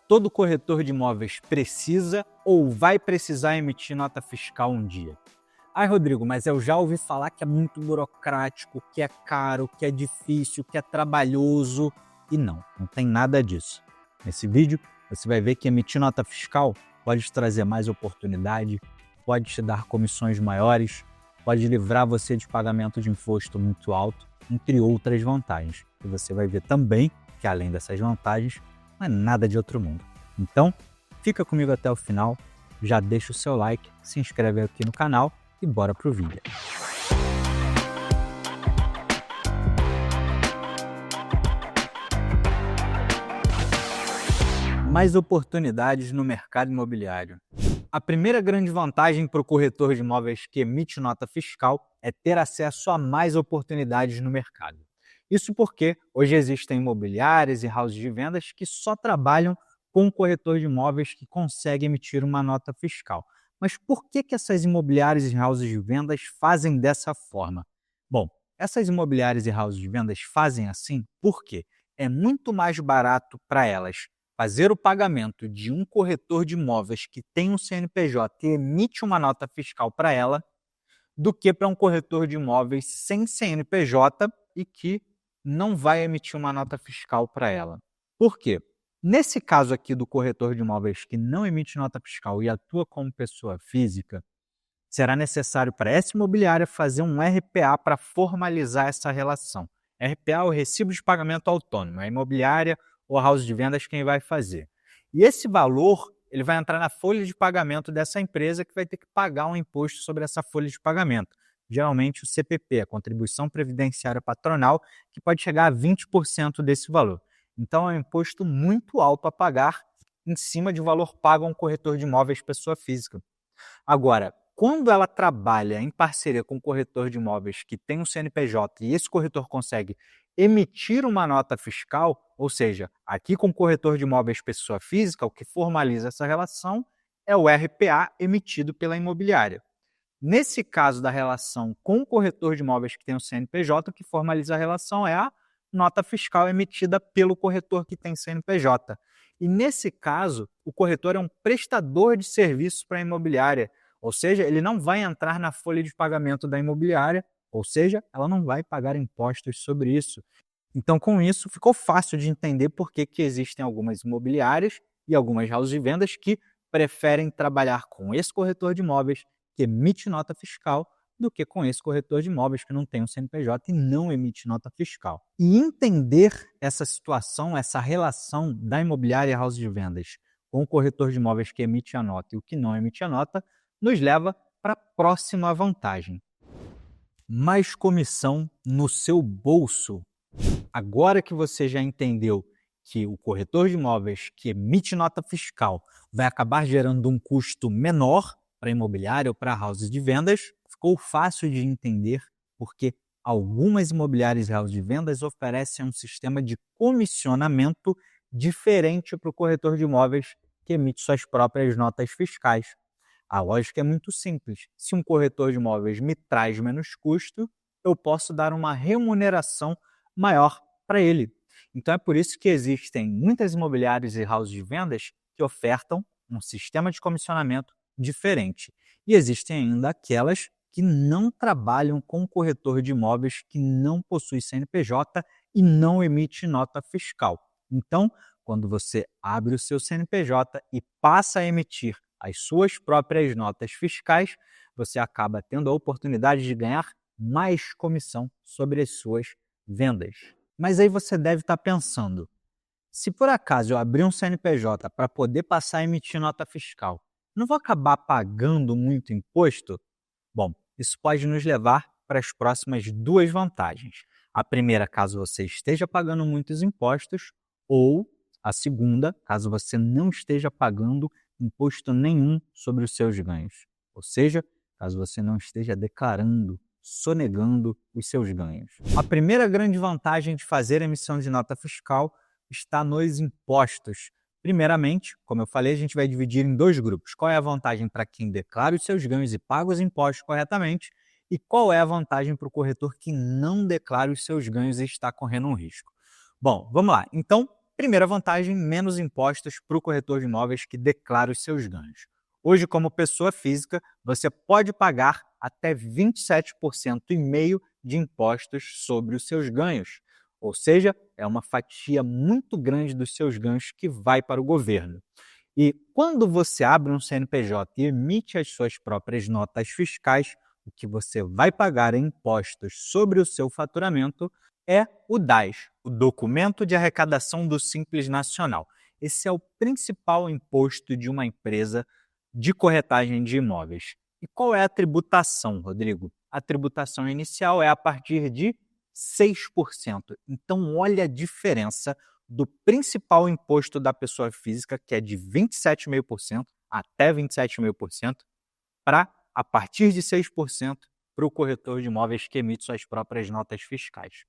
Todo corretor de imóveis precisa ou vai precisar emitir nota fiscal um dia. Ai, Rodrigo, mas eu já ouvi falar que é muito burocrático, que é caro, que é difícil, que é trabalhoso. E não tem nada disso. Nesse vídeo, você vai ver que emitir nota fiscal pode te trazer mais oportunidade, pode te dar comissões maiores, pode livrar você de pagamento de imposto muito alto, entre outras vantagens. E você vai ver também que, além dessas vantagens, não é nada de outro mundo. Então, fica comigo até o final, já deixa o seu like, se inscreve aqui no canal e bora pro vídeo. Mais oportunidades no mercado imobiliário. A primeira grande vantagem para o corretor de imóveis que emite nota fiscal é ter acesso a mais oportunidades no mercado. Isso porque hoje existem imobiliárias e houses de vendas que só trabalham com um corretor de imóveis que consegue emitir uma nota fiscal. Mas por que essas imobiliárias e houses de vendas fazem dessa forma? Bom, essas imobiliárias e houses de vendas fazem assim porque é muito mais barato para elas fazer o pagamento de um corretor de imóveis que tem um CNPJ e emite uma nota fiscal para ela do que para um corretor de imóveis sem CNPJ e que não vai emitir uma nota fiscal para ela. Por quê? Nesse caso aqui do corretor de imóveis que não emite nota fiscal e atua como pessoa física, será necessário para essa imobiliária fazer um RPA para formalizar essa relação. RPA é o Recibo de Pagamento Autônomo, é a imobiliária ou a house de vendas quem vai fazer. E esse valor ele vai entrar na folha de pagamento dessa empresa que vai ter que pagar um imposto sobre essa folha de pagamento. Geralmente o CPP, a Contribuição Previdenciária Patronal, que pode chegar a 20% desse valor. Então é um imposto muito alto a pagar em cima de valor pago a um corretor de imóveis pessoa física. Agora, quando ela trabalha em parceria com um corretor de imóveis que tem um CNPJ e esse corretor consegue emitir uma nota fiscal, ou seja, aqui com o corretor de imóveis pessoa física, o que formaliza essa relação é o RPA emitido pela imobiliária. Nesse caso da relação com o corretor de imóveis que tem o CNPJ, o que formaliza a relação é a nota fiscal emitida pelo corretor que tem CNPJ. E nesse caso, o corretor é um prestador de serviços para a imobiliária, ou seja, ele não vai entrar na folha de pagamento da imobiliária, ou seja, ela não vai pagar impostos sobre isso. Então, com isso, ficou fácil de entender por que existem algumas imobiliárias e algumas houses de vendas que preferem trabalhar com esse corretor de imóveis que emite nota fiscal do que com esse corretor de imóveis que não tem um CNPJ e não emite nota fiscal. E entender essa situação, essa relação da imobiliária e house de vendas com o corretor de imóveis que emite a nota e o que não emite a nota, nos leva para a próxima vantagem. Mais comissão no seu bolso. Agora que você já entendeu que o corretor de imóveis que emite nota fiscal vai acabar gerando um custo menor para a imobiliária ou para a house de vendas, ficou fácil de entender porque algumas imobiliárias e house de vendas oferecem um sistema de comissionamento diferente para o corretor de imóveis que emite suas próprias notas fiscais. A lógica é muito simples. Se um corretor de imóveis me traz menos custo, eu posso dar uma remuneração maior para ele. Então é por isso que existem muitas imobiliárias e houses de vendas que ofertam um sistema de comissionamento diferente. E existem ainda aquelas que não trabalham com corretor de imóveis que não possui CNPJ e não emite nota fiscal. Então, quando você abre o seu CNPJ e passa a emitir as suas próprias notas fiscais, você acaba tendo a oportunidade de ganhar mais comissão sobre as suas vendas. Mas aí você deve estar pensando, se por acaso eu abrir um CNPJ para poder passar a emitir nota fiscal, não vou acabar pagando muito imposto? Bom, isso pode nos levar para as próximas duas vantagens. A primeira, caso você esteja pagando muitos impostos, ou a segunda, caso você não esteja pagando imposto nenhum sobre os seus ganhos. Ou seja, caso você não esteja declarando, sonegando os seus ganhos. A primeira grande vantagem de fazer a emissão de nota fiscal está nos impostos. Primeiramente, como eu falei, a gente vai dividir em dois grupos. Qual é a vantagem para quem declara os seus ganhos e paga os impostos corretamente? E qual é a vantagem para o corretor que não declara os seus ganhos e está correndo um risco? Bom, vamos lá. Então, primeira vantagem, menos impostos para o corretor de imóveis que declara os seus ganhos. Hoje, como pessoa física, você pode pagar até 27,5% de impostos sobre os seus ganhos. Ou seja, é uma fatia muito grande dos seus ganhos que vai para o governo. E quando você abre um CNPJ e emite as suas próprias notas fiscais, o que você vai pagar em impostos sobre o seu faturamento é o DAS, o Documento de Arrecadação do Simples Nacional. Esse é o principal imposto de uma empresa de corretagem de imóveis. E qual é a tributação, Rodrigo? A tributação inicial é a partir de 6%. Então, olha a diferença do principal imposto da pessoa física, que é de 27,5% até 27,5%, para, a partir de 6%, para o corretor de imóveis que emite suas próprias notas fiscais.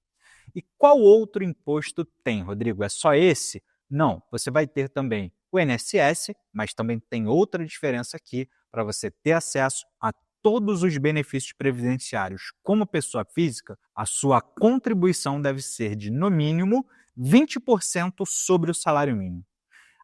E qual outro imposto tem, Rodrigo? É só esse? Não, você vai ter também o INSS, mas também tem outra diferença aqui para você ter acesso a todos os benefícios previdenciários como pessoa física. A sua contribuição deve ser de, no mínimo, 20% sobre o salário mínimo.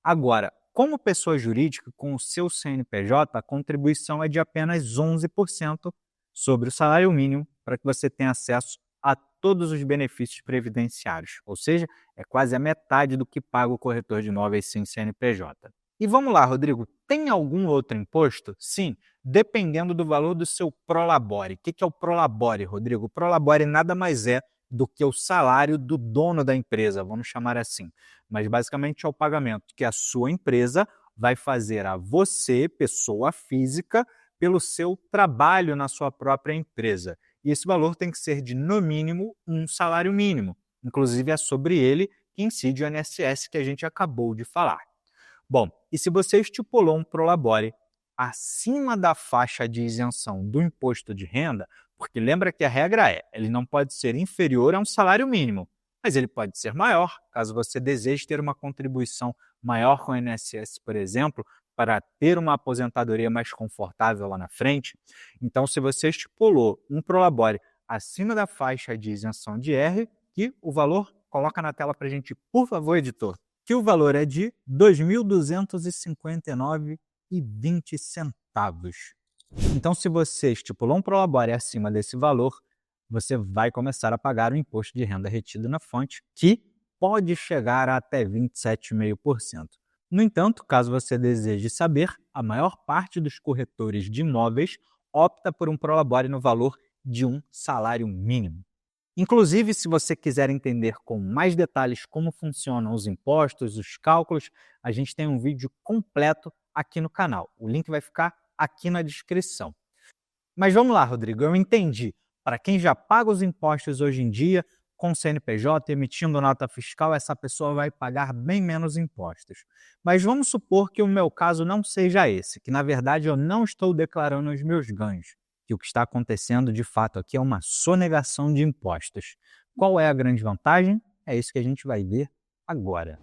Agora, como pessoa jurídica, com o seu CNPJ, a contribuição é de apenas 11% sobre o salário mínimo para que você tenha acesso a todos os benefícios previdenciários, ou seja, é quase a metade do que paga o corretor de imóveis sem CNPJ. E vamos lá, Rodrigo, tem algum outro imposto? Sim, dependendo do valor do seu prolabore. O que é o prolabore, Rodrigo? O prolabore nada mais é do que o salário do dono da empresa, vamos chamar assim. Mas basicamente é o pagamento que a sua empresa vai fazer a você, pessoa física, pelo seu trabalho na sua própria empresa. E esse valor tem que ser de, no mínimo, um salário mínimo. Inclusive, é sobre ele que incide o INSS que a gente acabou de falar. Bom, e se você estipulou um prolabore acima da faixa de isenção do imposto de renda, porque lembra que a regra é, ele não pode ser inferior a um salário mínimo, mas ele pode ser maior, caso você deseje ter uma contribuição maior com o INSS, por exemplo, para ter uma aposentadoria mais confortável lá na frente. Então, se você estipulou um prolabore acima da faixa de isenção de R, que o valor, coloca na tela para a gente, por favor, editor, que o valor é de R$ 2.259,20. Então, se você estipulou um prolabore acima desse valor, você vai começar a pagar o imposto de renda retido na fonte, que pode chegar a até 27,5%. No entanto, caso você deseje saber, a maior parte dos corretores de imóveis opta por um prolabore no valor de um salário mínimo. Inclusive, se você quiser entender com mais detalhes como funcionam os impostos, os cálculos, a gente tem um vídeo completo aqui no canal. O link vai ficar aqui na descrição. Mas vamos lá, Rodrigo, eu entendi. Para quem já paga os impostos hoje em dia, com CNPJ, emitindo nota fiscal, essa pessoa vai pagar bem menos impostos. Mas vamos supor que o meu caso não seja esse, que na verdade eu não estou declarando os meus ganhos, que o que está acontecendo de fato aqui é uma sonegação de impostos. Qual é a grande vantagem? É isso que a gente vai ver agora.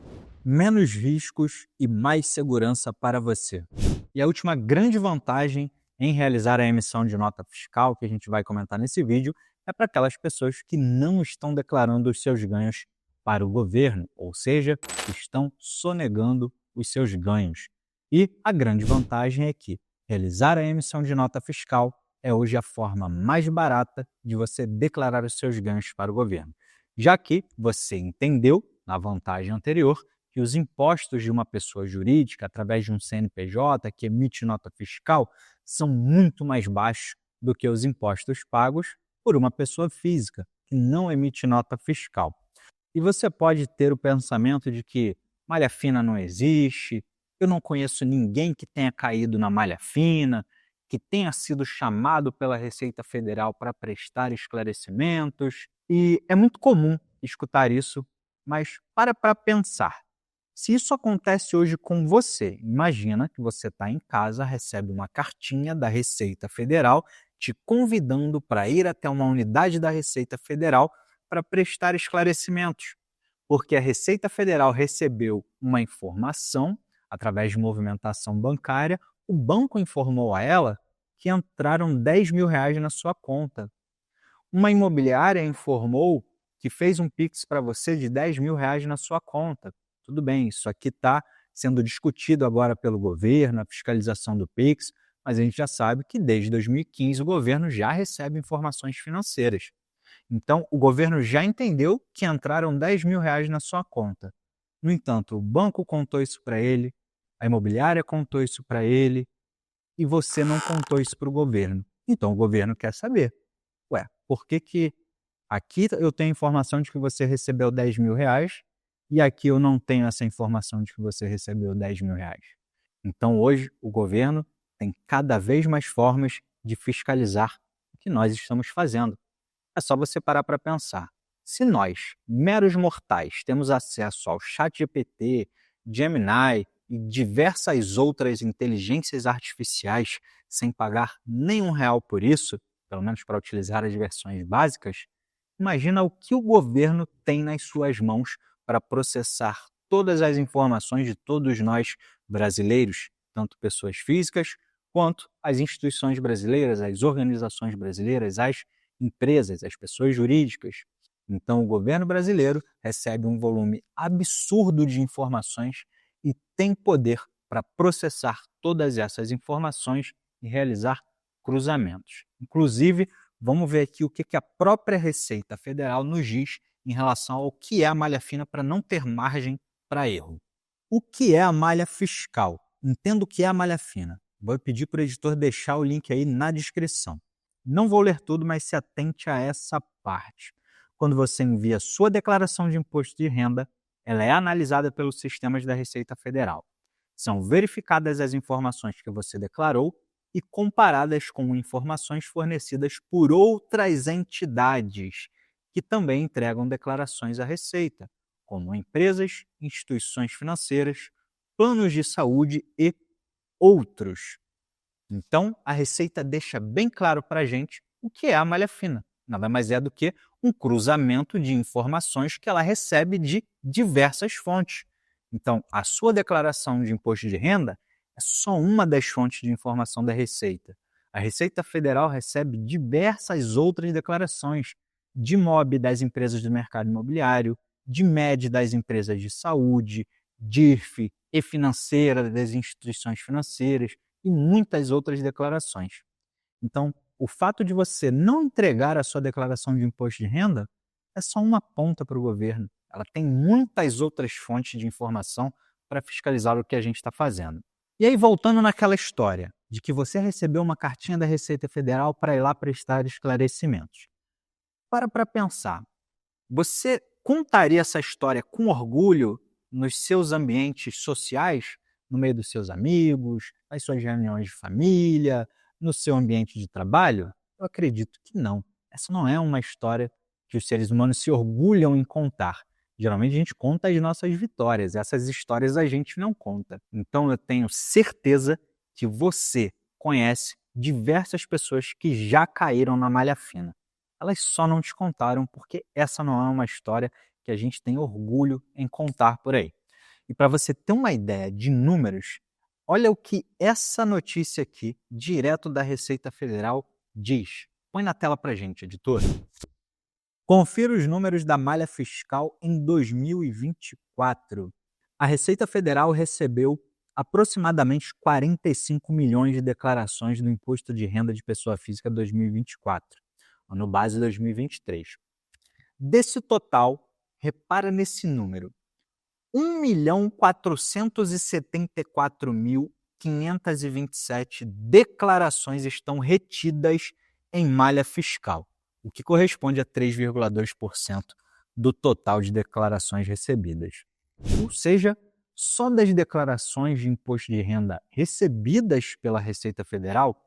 Menos riscos e mais segurança para você. E a última grande vantagem em realizar a emissão de nota fiscal, que a gente vai comentar nesse vídeo, é para aquelas pessoas que não estão declarando os seus ganhos para o governo, ou seja, estão sonegando os seus ganhos. E a grande vantagem é que realizar a emissão de nota fiscal é hoje a forma mais barata de você declarar os seus ganhos para o governo, já que você entendeu, na vantagem anterior, que os impostos de uma pessoa jurídica, através de um CNPJ que emite nota fiscal, são muito mais baixos do que os impostos pagos por uma pessoa física que não emite nota fiscal. E você pode ter o pensamento de que malha fina não existe, eu não conheço ninguém que tenha caído na malha fina, que tenha sido chamado pela Receita Federal para prestar esclarecimentos. E é muito comum escutar isso, mas para pensar. Se isso acontece hoje com você, imagina que você está em casa, recebe uma cartinha da Receita Federal te convidando para ir até uma unidade da Receita Federal para prestar esclarecimentos, porque a Receita Federal recebeu uma informação através de movimentação bancária, o banco informou a ela que entraram R$ 10.000 na sua conta. Uma imobiliária informou que fez um Pix para você de R$ 10.000 na sua conta. tudo bem, isso aqui está sendo discutido agora pelo governo, a fiscalização do Pix, mas a gente já sabe que desde 2015 o governo já recebe informações financeiras. Então, o governo já entendeu que entraram R$ 10.000 na sua conta. No entanto, o banco contou isso para ele, a imobiliária contou isso para ele e você não contou isso para o governo. Então, o governo quer saber. Ué, por que que aqui eu tenho informação de que você recebeu R$ 10.000 e aqui eu não tenho essa informação de que você recebeu R$ 10.000? Então, hoje, o governo tem cada vez mais formas de fiscalizar o que nós estamos fazendo. É só você parar para pensar. Se nós, meros mortais, temos acesso ao ChatGPT, Gemini e diversas outras inteligências artificiais sem pagar nenhum real por isso, pelo menos para utilizar as versões básicas, imagina o que o governo tem nas suas mãos para processar todas as informações de todos nós brasileiros, tanto pessoas físicas quanto as instituições brasileiras, as organizações brasileiras, as empresas, as pessoas jurídicas. Então, o governo brasileiro recebe um volume absurdo de informações e tem poder para processar todas essas informações e realizar cruzamentos. Inclusive, vamos ver aqui o que a própria Receita Federal nos diz em relação ao que é a malha fina para não ter margem para erro. O que é a malha fiscal? Entenda o que é a malha fina. Vou pedir para o editor deixar o link aí na descrição. Não vou ler tudo, mas se atente a essa parte. Quando você envia sua declaração de imposto de renda, ela é analisada pelos sistemas da Receita Federal. São verificadas as informações que você declarou e comparadas com informações fornecidas por outras entidades que também entregam declarações à Receita, como empresas, instituições financeiras, planos de saúde e outros. Então, a Receita deixa bem claro para a gente o que é a malha fina. Nada mais é do que um cruzamento de informações que ela recebe de diversas fontes. Então, a sua declaração de imposto de renda é só uma das fontes de informação da Receita. A Receita Federal recebe diversas outras declarações de MOB das empresas do mercado imobiliário, de MED das empresas de saúde, DIRF e financeira das instituições financeiras e muitas outras declarações. Então, o fato de você não entregar a sua declaração de imposto de renda é só uma ponta para o governo. Ela tem muitas outras fontes de informação para fiscalizar o que a gente está fazendo. E aí, voltando naquela história de que você recebeu uma cartinha da Receita Federal para ir lá prestar esclarecimentos. Para pensar, você contaria essa história com orgulho nos seus ambientes sociais, no meio dos seus amigos, nas suas reuniões de família, no seu ambiente de trabalho? Eu acredito que não. Essa não é uma história que os seres humanos se orgulham em contar. Geralmente a gente conta as nossas vitórias, essas histórias a gente não conta. Então eu tenho certeza que você conhece diversas pessoas que já caíram na malha fina. Elas só não te contaram porque essa não é uma história que a gente tem orgulho em contar por aí. E para você ter uma ideia de números, olha o que essa notícia aqui, direto da Receita Federal, diz. Põe na tela para a gente, editor. Confira os números da malha fiscal em 2024. A Receita Federal recebeu aproximadamente 45 milhões de declarações do Imposto de Renda de Pessoa Física 2024, ano base 2023. Desse total, repara nesse número, 1.474.527 declarações estão retidas em malha fiscal, o que corresponde a 3,2% do total de declarações recebidas. Ou seja, só das declarações de imposto de renda recebidas pela Receita Federal,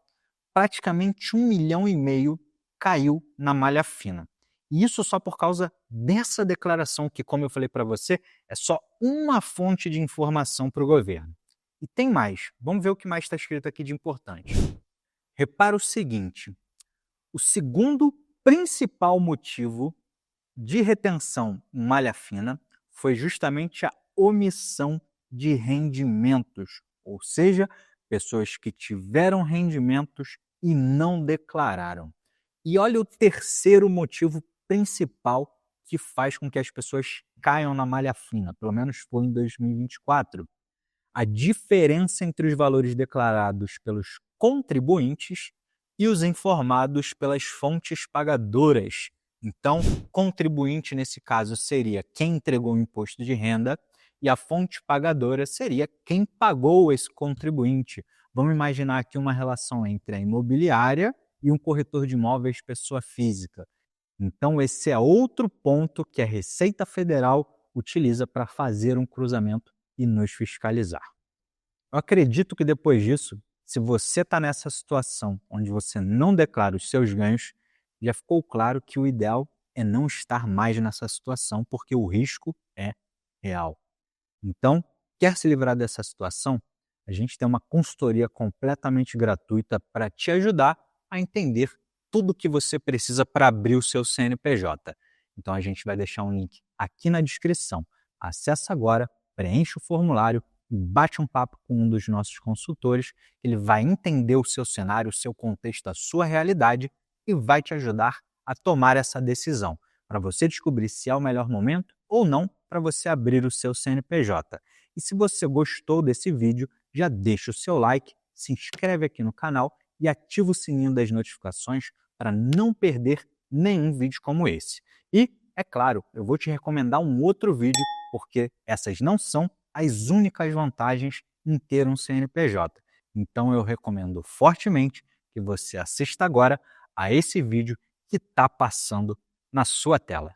praticamente 1,5 milhão caiu na malha fina. E isso só por causa dessa declaração que, como eu falei para você, é só uma fonte de informação para o governo. E tem mais. Vamos ver o que mais está escrito aqui de importante. Repara o seguinte, o segundo principal motivo de retenção em malha fina foi justamente a omissão de rendimentos, ou seja, pessoas que tiveram rendimentos e não declararam. E olha o terceiro motivo principal que faz com que as pessoas caiam na malha fina, pelo menos foi em 2024. A diferença entre os valores declarados pelos contribuintes e os informados pelas fontes pagadoras. Então, contribuinte nesse caso seria quem entregou o imposto de renda e a fonte pagadora seria quem pagou esse contribuinte. Vamos imaginar aqui uma relação entre a imobiliária e um corretor de imóveis pessoa física. Então, esse é outro ponto que a Receita Federal utiliza para fazer um cruzamento e nos fiscalizar. Eu acredito que depois disso, se você está nessa situação onde você não declara os seus ganhos, já ficou claro que o ideal é não estar mais nessa situação, porque o risco é real. Então, quer se livrar dessa situação? A gente tem uma consultoria completamente gratuita para te ajudar a entender tudo o que você precisa para abrir o seu CNPJ. Então, a gente vai deixar um link aqui na descrição. Acesse agora, preenche o formulário e bate um papo com um dos nossos consultores. Ele vai entender o seu cenário, o seu contexto, a sua realidade e vai te ajudar a tomar essa decisão, para você descobrir se é o melhor momento ou não para você abrir o seu CNPJ. E se você gostou desse vídeo, já deixa o seu like, se inscreve aqui no canal e ativa o sininho das notificações para não perder nenhum vídeo como esse. E, é claro, eu vou te recomendar um outro vídeo, porque essas não são as únicas vantagens em ter um CNPJ. Então eu recomendo fortemente que você assista agora a esse vídeo que está passando na sua tela.